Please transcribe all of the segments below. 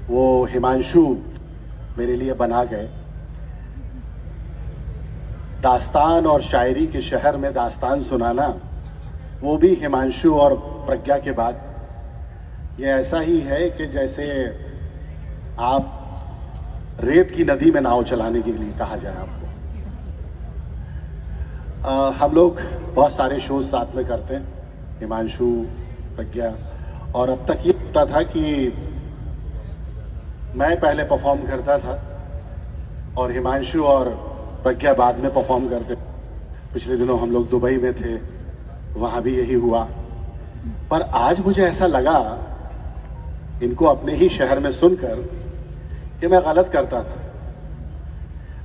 वो हिमांशु मेरे लिए बना गए। दास्तान और शायरी के शहर में दास्तान सुनाना, वो भी हिमांशु और प्रज्ञा के बाद। ये ऐसा ही है कि जैसे आप रेत की नदी में नाव चलाने के लिए कहा जाए आपको। हम लोग बहुत सारे शोज साथ में करते हैं, हिमांशु, प्रज्ञा, और अब तक ये होता था कि मैं पहले परफॉर्म करता था और हिमांशु और प्रज्ञा बाद में परफॉर्म करते। पिछले दिनों हम लोग दुबई में थे, वहाँ भी यही हुआ। पर आज मुझे ऐसा लगा इनको अपने ही शहर में सुनकर कि मैं गलत करता था।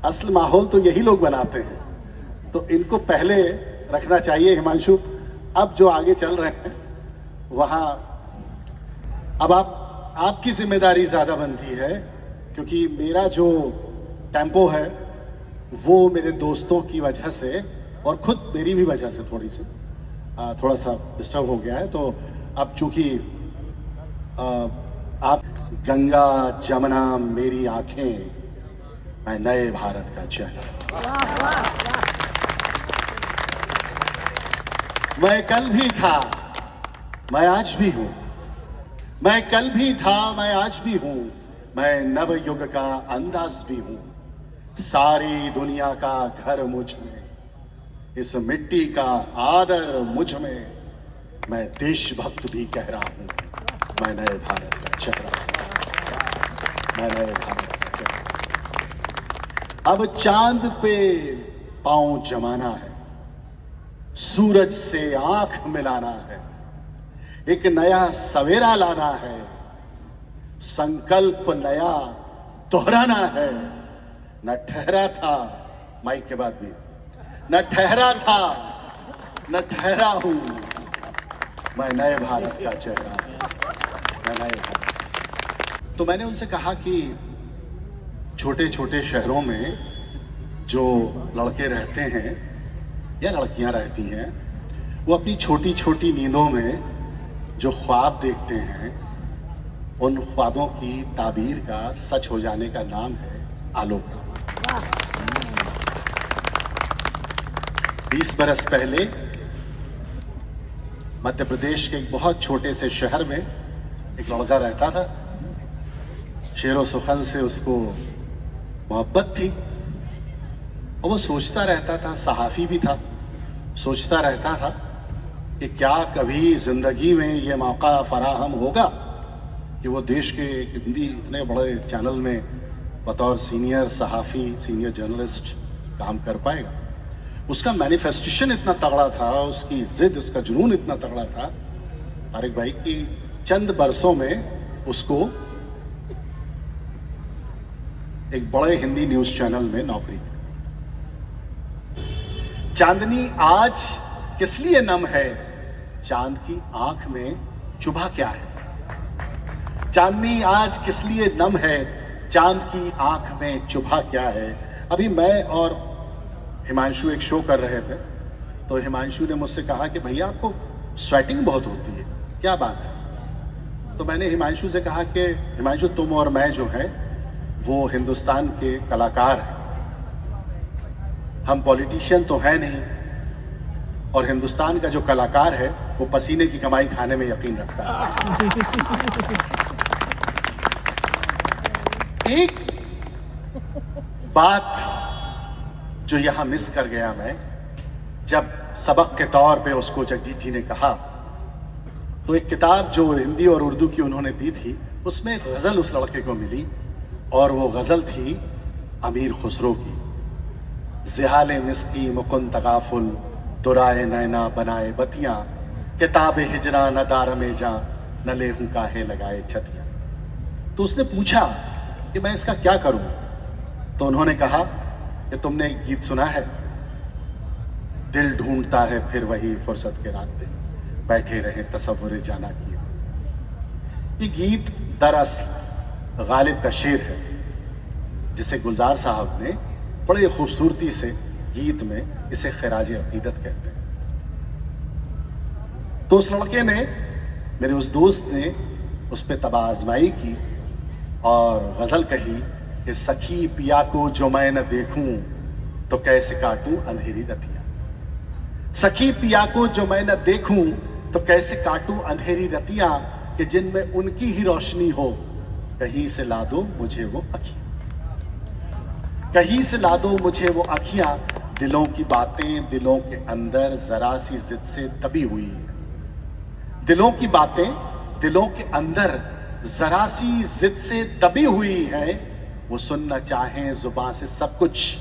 असल माहौल तो यही लोग बनाते हैं, तो इनको पहले रखना चाहिए। हिमांशु, अब जो आगे चल रहे हैं वहाँ अब आपकी जिम्मेदारी ज़्यादा बनती है, क्योंकि मेरा जो टेम्पो है वो मेरे दोस्तों की वजह से और खुद मेरी भी वजह से थोड़ा सा डिस्टर्ब हो गया है। तो अब चूंकि आप गंगा जमुना मेरी आंखें, मैं नए भारत का चेहरा। मैं कल भी था, मैं आज भी हूं। मैं कल भी था, मैं आज भी हूं। मैं नव युग का अंदाज भी हूं। सारी दुनिया का घर मुझ में, इस मिट्टी का आदर मुझ में। मैं देशभक्त भी कह रहा हूं, मैं नए भारत का चेहरा। मैं नए भारत का चेहरा। अब चांद पे पांव जमाना है, सूरज से आंख मिलाना है, एक नया सवेरा लाना है, संकल्प नया दोहराना है। न ठहरा था, माइक के बाद भी, न ठहरा था न ठहरा हूं, मैं नए भारत का चेहरा, मैं नए भारत। तो मैंने उनसे कहा कि छोटे छोटे शहरों में जो लड़के रहते हैं या लड़कियां रहती हैं, वो अपनी छोटी छोटी नींदों में जो ख्वाब देखते हैं, उन ख्वाबों की ताबीर का सच हो जाने का नाम है आलोकनामा। 20 बरस पहले मध्य प्रदेश के एक बहुत छोटे से शहर में एक लड़का रहता था। शेरो सुखन से उसको मोहब्बत थी और वो सोचता रहता था, सहाफी भी था, सोचता रहता था कि क्या कभी जिंदगी में ये मौका फराहम होगा कि वो देश के हिंदी इतने बड़े चैनल में बतौर सीनियर सहाफ़ी, सीनियर जर्नलिस्ट काम कर पाएगा। उसका मैनिफेस्टेशन इतना तगड़ा था, उसकी जिद, उसका जुनून इतना तगड़ा था तारिक भाई की चंद बरसों में उसको एक बड़े हिंदी न्यूज चैनल में नौकरी। चांदनी आज किस लिए नम है, चांद की आंख में चुभा क्या है। चांदनी आज किस लिए नम है, चांद की आंख में चुभा क्या है। अभी मैं और हिमांशु एक शो कर रहे थे, तो हिमांशु ने मुझसे कहा कि भैया आपको स्वेटिंग बहुत होती है, क्या बात है। तो मैंने हिमांशु से कहा कि हिमांशु, तुम और मैं जो है वो हिंदुस्तान के कलाकार हैं, हम पॉलिटिशियन तो है नहीं, और हिंदुस्तान का जो कलाकार है वो पसीने की कमाई खाने में यकीन रखता है। एक बात जो यहां मिस कर गया मैं, जब सबक के तौर पे उसको जगजीत जी ने कहा, तो एक किताब जो हिंदी और उर्दू की उन्होंने दी थी, उसमें एक गजल उस लड़के को मिली, और वो गजल थी अमीर खुसरो की। जिहाले मिस्की मुकुंद तगाफुल, दुराए नैना बनाए बतियां, किताबे हिजरा न दार में जा, न लेहूं काहे लगाए छतियां। तो उसने पूछा कि मैं इसका क्या करूं। तो उन्होंने कहा कि तुमने एक गीत सुना है, दिल ढूंढता है फिर वही फुर्सत के रास्ते, बैठे रहे तसव्वुरे जाना किए। ये गीत दरअसल गालिब का शेर है, जिसे गुलजार साहब ने बड़े खूबसूरती से गीत में इसे खिराज अकीदत कहते हैं। तो उस लड़के ने, मेरे उस दोस्त ने उस पर तबाह आजमाई की और गजल कही कि सखी पिया को जो मैं न देखूं तो कैसे काटूं अंधेरी रतियां। सखी पिया को जो मैं न देखूं तो कैसे काटूं अंधेरी रतियां, कि जिनमें उनकी ही रोशनी हो, कहीं से ला दो मुझे वो अखियां, कहीं से ला दो मुझे वो अखियां। दिलों की बातें दिलों के अंदर जरा सी जिद से दबी हुई, दिलों की बातें दिलों के अंदर जरा सी जिद से दबी हुई है। वो सुनना चाहें जुबां से सब कुछ,